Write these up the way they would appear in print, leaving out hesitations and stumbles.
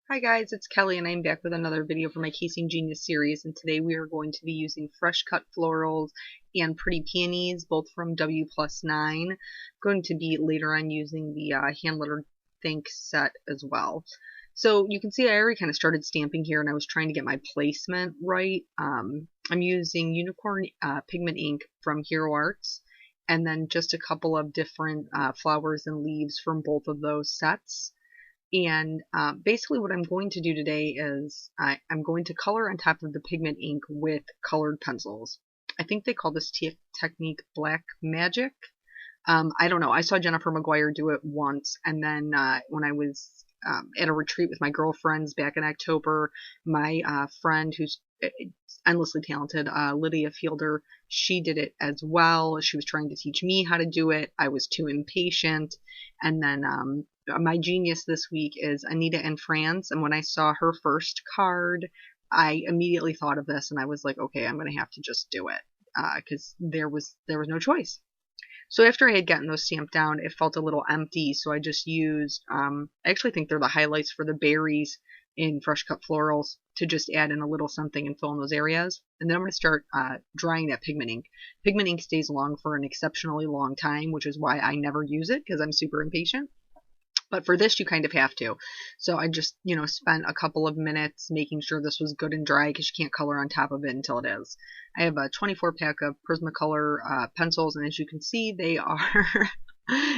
Hi guys, it's Kelly and I'm back with another video for my Casing Genius series, and today we are going to be using fresh cut florals and pretty peonies, both from W+9. I'm going to be later on using the hand lettered Think set as well. So you can see I already kind of started stamping here and I was trying to get my placement right. I'm using Unicorn pigment ink from Hero Arts, and then just a couple of different flowers and leaves from both of those sets. And basically what I'm going to do today is I'm going to color on top of the pigment ink with colored pencils. I think they call this technique black magic. I don't know. I saw Jennifer McGuire do it once, and then when I was at a retreat with my girlfriends back in October, my friend who's endlessly talented, Lydia Fielder, she did it as well. She was trying to teach me how to do it. I was too impatient. And then my genius this week is Anita in France, and when I saw her first card, I immediately thought of this, and I was like, okay, I'm going to have to just do it because there was no choice. So after I had gotten those stamped down, it felt a little empty, so I just used, I actually think they're the highlights for the berries in Fresh Cut Florals, to just add in a little something and fill in those areas. And then I'm going to start drying that pigment ink. Pigment ink stays long for an exceptionally long time, which is why I never use it, because I'm super impatient. But for this, you kind of have to. So I just, spent a couple of minutes making sure this was good and dry, because you can't color on top of it until it is. I have a 24 pack of Prismacolor pencils, and as you can see, they are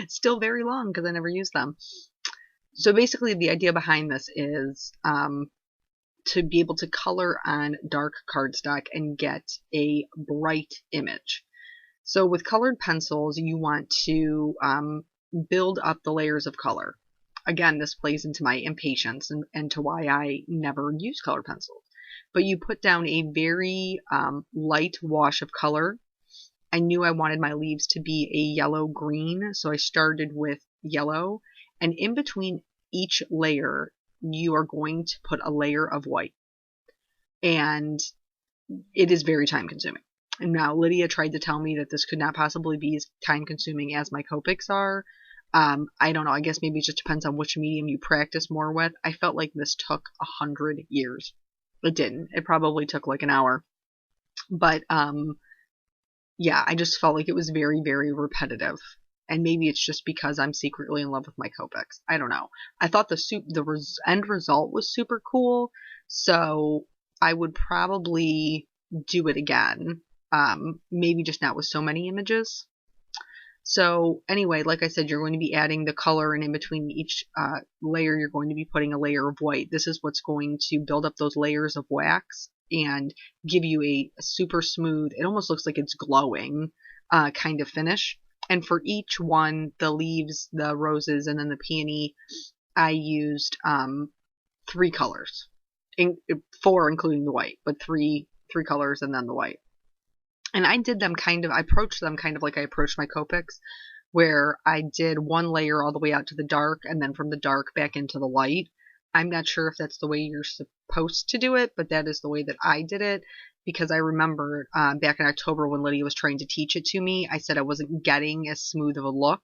still very long because I never use them. So basically, the idea behind this is to be able to color on dark cardstock and get a bright image. So with colored pencils, you want to build up the layers of color. Again, this plays into my impatience and to why I never use colored pencils. But you put down a very light wash of color. I knew I wanted my leaves to be a yellow-green, so I started with yellow. And in between each layer, you are going to put a layer of white. And it is very time-consuming. And now Lydia tried to tell me that this could not possibly be as time-consuming as my Copics are. I don't know. I guess maybe it just depends on which medium you practice more with. I felt like this took 100 years. It didn't. It probably took like an hour. But yeah, I just felt like it was very, very repetitive. And maybe it's just because I'm secretly in love with my Copics. I don't know. I thought the end result was super cool, so I would probably do it again. Maybe just not with so many images. So anyway, like I said, you're going to be adding the color, and in between each layer, you're going to be putting a layer of white. This is what's going to build up those layers of wax and give you a super smooth, it almost looks like it's glowing kind of finish. And for each one, the leaves, the roses, and then the peony, I used 3 colors. 4 including the white, but three colors and then the white. And I approached them kind of like I approached my Copics, where I did one layer all the way out to the dark, and then from the dark back into the light. I'm not sure if that's the way you're supposed to do it, but that is the way that I did it, because I remember back in October when Lydia was trying to teach it to me, I said I wasn't getting as smooth of a look,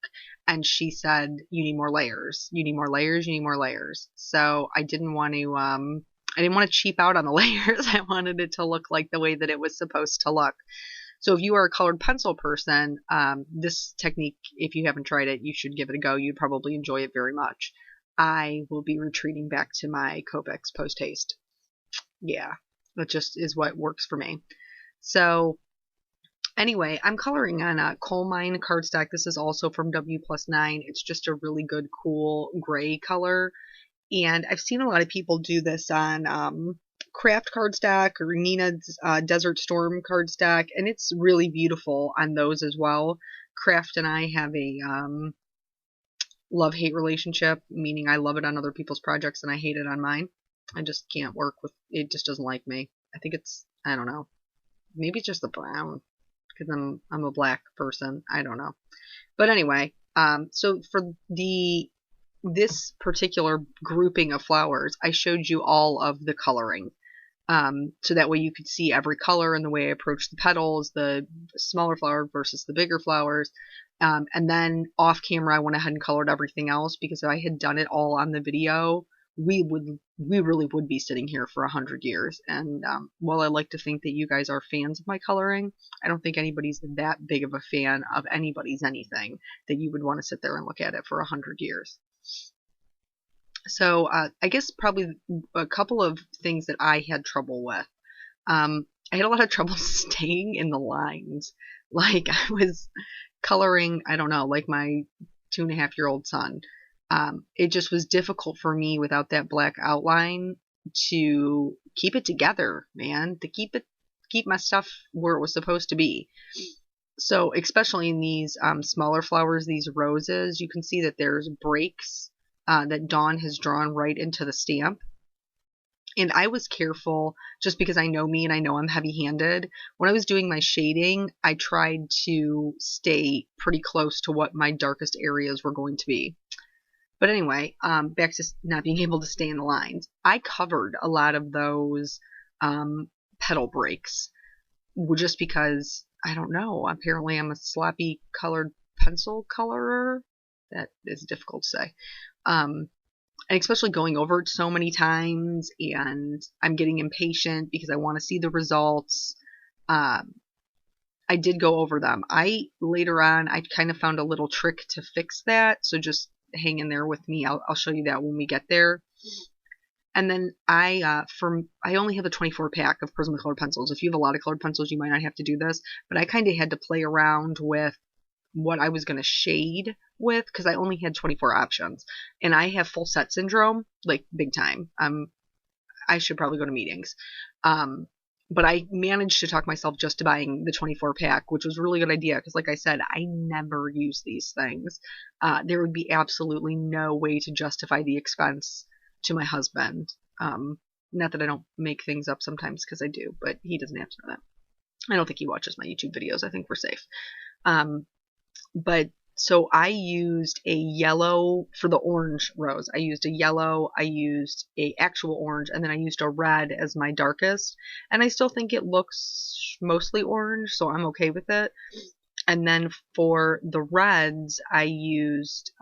and she said, you need more layers, you need more layers, you need more layers. So I didn't want to cheap out on the layers. I wanted it to look like the way that it was supposed to look. So if you are a colored pencil person, this technique, if you haven't tried it, you should give it a go. You'd probably enjoy it very much. I will be retreating back to my Copics post-haste. Yeah, that just is what works for me. So anyway, I'm coloring on a Coal Mine cardstock. This is also from W+9. It's just a really good, cool gray color. And I've seen a lot of people do this on Craft cardstock or Nina's Desert Storm cardstock, and it's really beautiful on those as well. Craft and I have a love-hate relationship, meaning I love it on other people's projects and I hate it on mine. I just can't work with it. Just doesn't like me. I think I don't know. Maybe it's just the brown, because I'm a black person. I don't know. But anyway, so for this particular grouping of flowers, I showed you all of the coloring. So that way you could see every color and the way I approach the petals, the smaller flower versus the bigger flowers. And then off camera, I went ahead and colored everything else, because I had done it all on the video we really would be sitting here for 100 years. And while I like to think that you guys are fans of my coloring, I don't think anybody's that big of a fan of anybody's anything that you would want to sit there and look at it for 100 years. So I guess probably a couple of things that I had trouble with. I had a lot of trouble staying in the lines. Like I was coloring, I don't know, like my 2.5-year-old son. It just was difficult for me without that black outline to keep it together, man, to keep my stuff where it was supposed to be. So especially in these smaller flowers, these roses, you can see that there's breaks that Dawn has drawn right into the stamp. And I was careful just because I know me and I know I'm heavy-handed. When I was doing my shading, I tried to stay pretty close to what my darkest areas were going to be. But anyway, back to not being able to stay in the lines. I covered a lot of those petal breaks just because, I don't know, apparently I'm a sloppy colored pencil colorer. That is difficult to say. And especially going over it so many times, and I'm getting impatient because I want to see the results. I did go over them. Later on, I kind of found a little trick to fix that, so just hang in there with me. I'll show you that when we get there. And then I only have a 24 pack of Prismacolor pencils. If you have a lot of colored pencils, you might not have to do this, but I kind of had to play around with what I was going to shade with because I only had 24 options. And I have full set syndrome, like big time. I should probably go to meetings. But I managed to talk myself just to buying the 24 pack, which was a really good idea because, like I said, I never use these things. There would be absolutely no way to justify the expense to my husband. Not that I don't make things up sometimes because I do, but he doesn't have to know that. I don't think he watches my YouTube videos. I think we're safe. But so I used a yellow for the orange rose. I used a yellow, I used a actual orange, and then I used a red as my darkest. And I still think it looks mostly orange, so I'm okay with it. And then for the reds, I used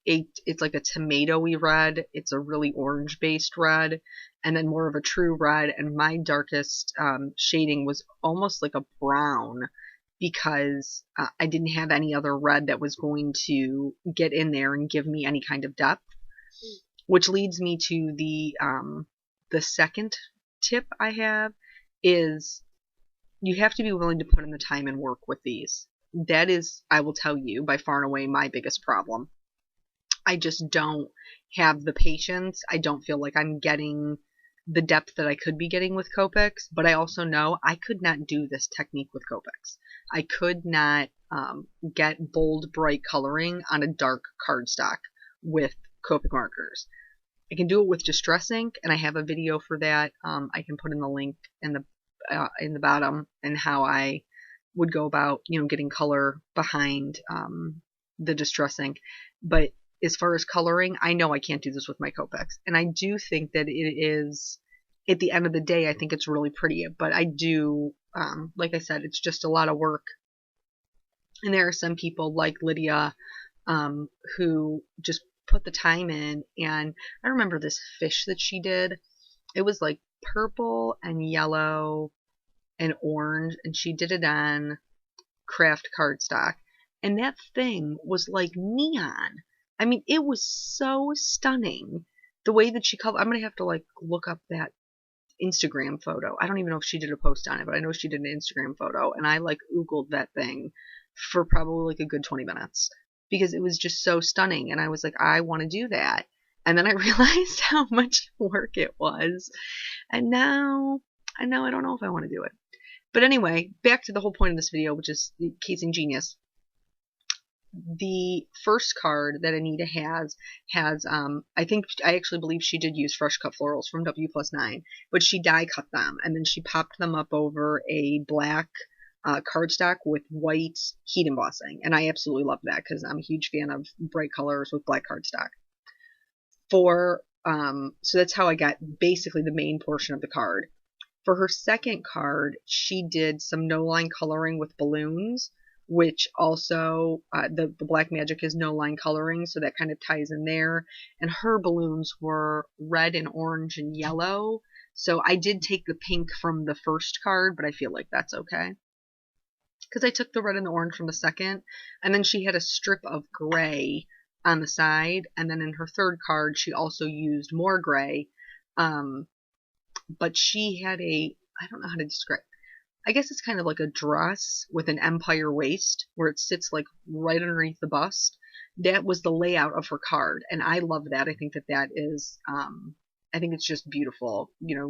it's like a tomatoey red. It's a really orange based red, and then more of a true red. And my darkest shading was almost like a brown, because I didn't have any other red that was going to get in there and give me any kind of depth. Which leads me to the second tip I have is you have to be willing to put in the time and work with these. That is, I will tell you, by far and away my biggest problem. I just don't have the patience. I don't feel like I'm getting the depth that I could be getting with Copics, but I also know I could not do this technique with Copics. I could not get bold, bright coloring on a dark cardstock with Copic markers. I can do it with Distress ink, and I have a video for that. I can put in the link in the bottom, and how I would go about, getting color behind the Distress ink. But as far as coloring, I know I can't do this with my Copics. And I do think that it is, at the end of the day, I think it's really pretty. But I do, like I said, it's just a lot of work. And there are some people like Lydia who just put the time in. And I remember this fish that she did. It was like purple and yellow and orange. And she did it on craft cardstock. And that thing was like neon. I mean, it was so stunning. The way that she colored, I'm going to have to look up that Instagram photo. I don't even know if she did a post on it, but I know she did an Instagram photo, and I oogled that thing for probably a good 20 minutes because it was just so stunning. And I was like, I want to do that. And then I realized how much work it was. And now I don't know if I want to do it. But anyway, back to the whole point of this video, which is Casing Genius. The first card that Anita has I actually believe she did use Fresh Cut Florals from W+9, but she die cut them, and then she popped them up over a black cardstock with white heat embossing, and I absolutely love that because I'm a huge fan of bright colors with black cardstock. So that's how I got basically the main portion of the card. For her second card, she did some no-line coloring with balloons, which also, the Black Magic is no line coloring, so that kind of ties in there. And her balloons were red and orange and yellow. So I did take the pink from the first card, but I feel like that's okay, because I took the red and the orange from the second. And then she had a strip of gray on the side. And then in her third card, she also used more gray. But she had I don't know how to describe, I guess it's kind of like a dress with an empire waist where it sits like right underneath the bust. That was the layout of her card, and I love that. I think that is, I think it's just beautiful. You know,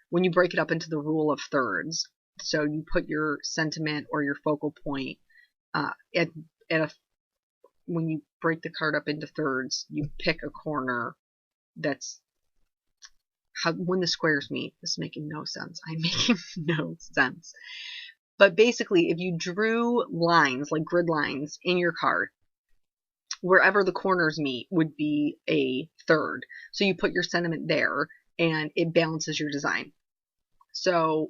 when you break it up into the rule of thirds. So you put your sentiment or your focal point at when you break the card up into thirds, you pick a corner that's when the squares meet. This is making no sense. I'm making no sense. But basically, if you drew lines, like grid lines, in your card, wherever the corners meet would be a third. So you put your sentiment there, and it balances your design. So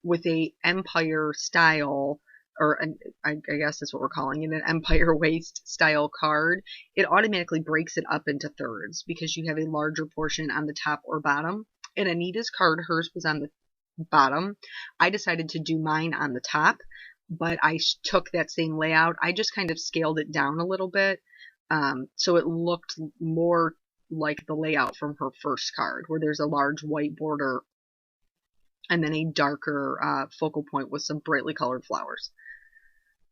with a empire style, or I guess that's what we're calling it, an empire waist style card, it automatically breaks it up into thirds because you have a larger portion on the top or bottom. In Anita's card, hers was on the bottom. I decided to do mine on the top, but I took that same layout. I just kind of scaled it down a little bit, so it looked more like the layout from her first card, where there's a large white border and then a darker focal point with some brightly colored flowers.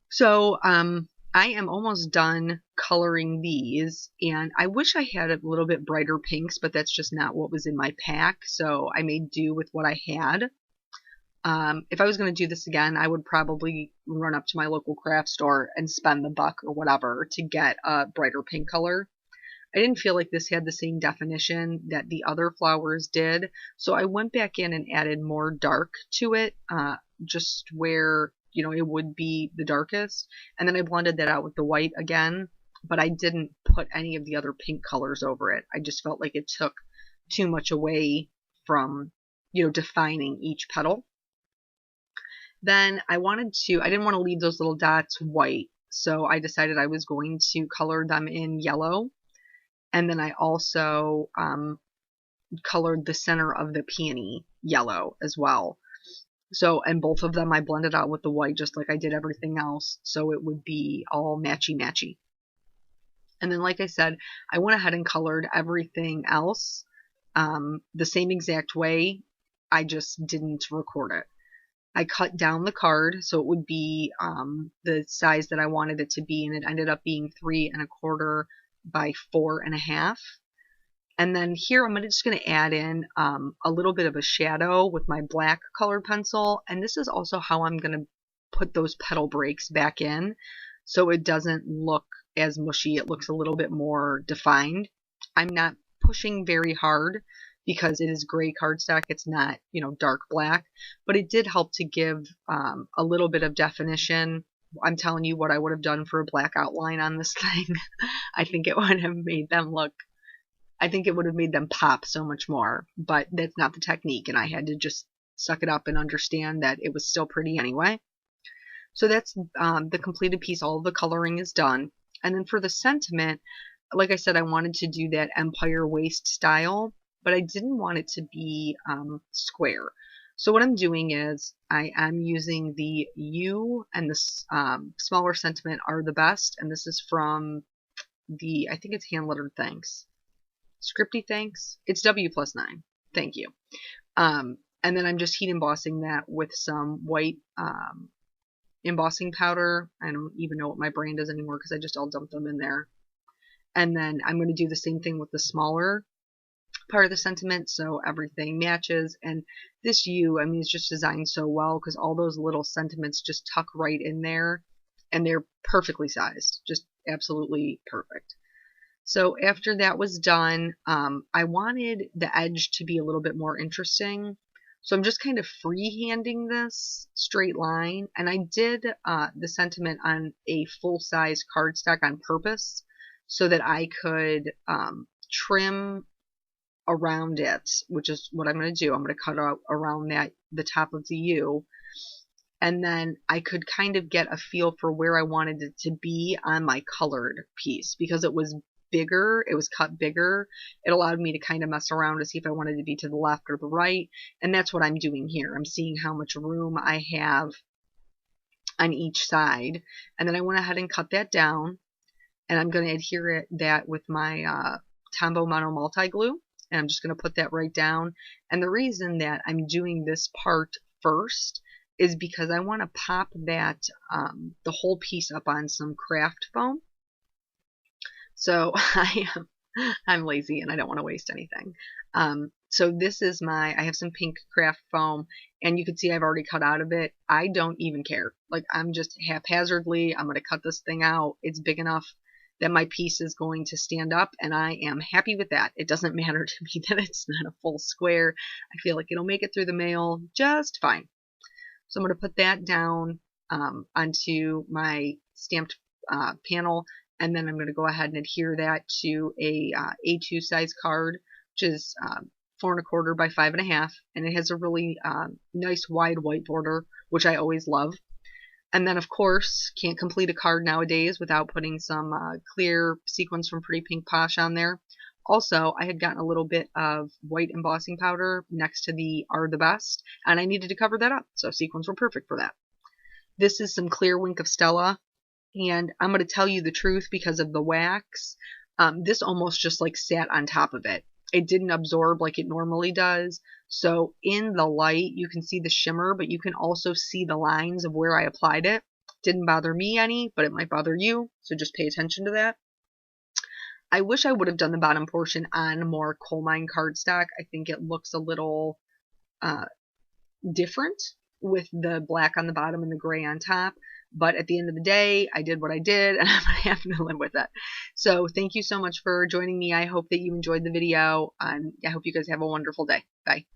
So I am almost done coloring these, and I wish I had a little bit brighter pinks, but that's just not what was in my pack, so I made do with what I had. If I was going to do this again, I would probably run up to my local craft store and spend the buck or whatever to get a brighter pink color. I didn't feel like this had the same definition that the other flowers did, so I went back in and added more dark to it, just where, you know, it would be the darkest, and then I blended that out with the white again, but I didn't put any of the other pink colors over it. I just felt like it took too much away from, you know, defining each petal. Then I didn't want to leave those little dots white, so I decided I was going to color them in yellow. And then I also colored the center of the peony yellow as well. So, and both of them I blended out with the white just like I did everything else, so it would be all matchy-matchy. And then, like I said, I went ahead and colored everything else the same exact way. I just didn't record it. I cut down the card so it would be the size that I wanted it to be, and it ended up being 3 1/4 by 4 1/2. And then here I'm just going to add in a little bit of a shadow with my black colored pencil, and this is also how I'm going to put those petal breaks back in so it doesn't look as mushy. It looks a little bit more defined. I'm not pushing very hard because it is gray cardstock. It's not, you know, dark black, but it did help to give a little bit of definition. I'm telling you what I would have done for a black outline on this thing. I think it would have made them pop so much more, but that's not the technique, and I had to just suck it up and understand that it was still pretty anyway. So that's the completed piece. All of the coloring is done. And then for the sentiment, like I said, I wanted to do that empire waist style, but I didn't want it to be square. So what I'm doing is I am using the U, and the smaller sentiment are the best, and this is from I think it's Hand Lettered Thanks. Scripty Thanks. It's W+9. Thank you. And then I'm just heat embossing that with some white embossing powder. I don't even know what my brand is anymore because I just all dumped them in there. And then I'm going to do the same thing with the smaller part of the sentiment so everything matches. And this U, I mean, it's just designed so well because all those little sentiments just tuck right in there, and they're perfectly sized, just absolutely perfect. So after that was done, I wanted the edge to be a little bit more interesting, so I'm just kind of freehanding this straight line, and I did the sentiment on a full-size cardstock on purpose so that I could trim around it, which is what I'm going to do. I'm going to cut out around the top of the U, and then I could kind of get a feel for where I wanted it to be on my colored piece because it was bigger, it was cut bigger. It allowed me to kind of mess around to see if I wanted to be to the left or the right, and that's what I'm doing here. I'm seeing how much room I have on each side, and then I went ahead and cut that down, and I'm going to adhere that with my Tombow Mono Multi Glue, and I'm just going to put that right down. And the reason that I'm doing this part first is because I want to pop that the whole piece up on some craft foam. So I'm lazy and I don't want to waste anything. So this is I have some pink craft foam, and you can see I've already cut out of it. I don't even care. Like, I'm just haphazardly, I'm going to cut this thing out. It's big enough that my piece is going to stand up, and I am happy with that. It doesn't matter to me that it's not a full square. I feel like it'll make it through the mail just fine. So I'm going to put that down onto my stamped panel, and then I'm going to go ahead and adhere that to a A2 size card, which is 4 1/4 by 5 1/2, and it has a really nice wide white border, which I always love. And then, of course, can't complete a card nowadays without putting some clear sequins from Pretty Pink Posh on there. Also, I had gotten a little bit of white embossing powder next to the Are the Best, and I needed to cover that up, so sequins were perfect for that. This is some clear Wink of Stella, and I'm going to tell you the truth because of the wax. This almost just like sat on top of it. It didn't absorb like it normally does. So in the light, you can see the shimmer, but you can also see the lines of where I applied it. Didn't bother me any, but it might bother you, so just pay attention to that. I wish I would have done the bottom portion on more coal mine cardstock. I think it looks a little different with the black on the bottom and the gray on top. But at the end of the day, I did what I did, and I'm having to live with it. So thank you so much for joining me. I hope that you enjoyed the video, and I hope you guys have a wonderful day. Bye.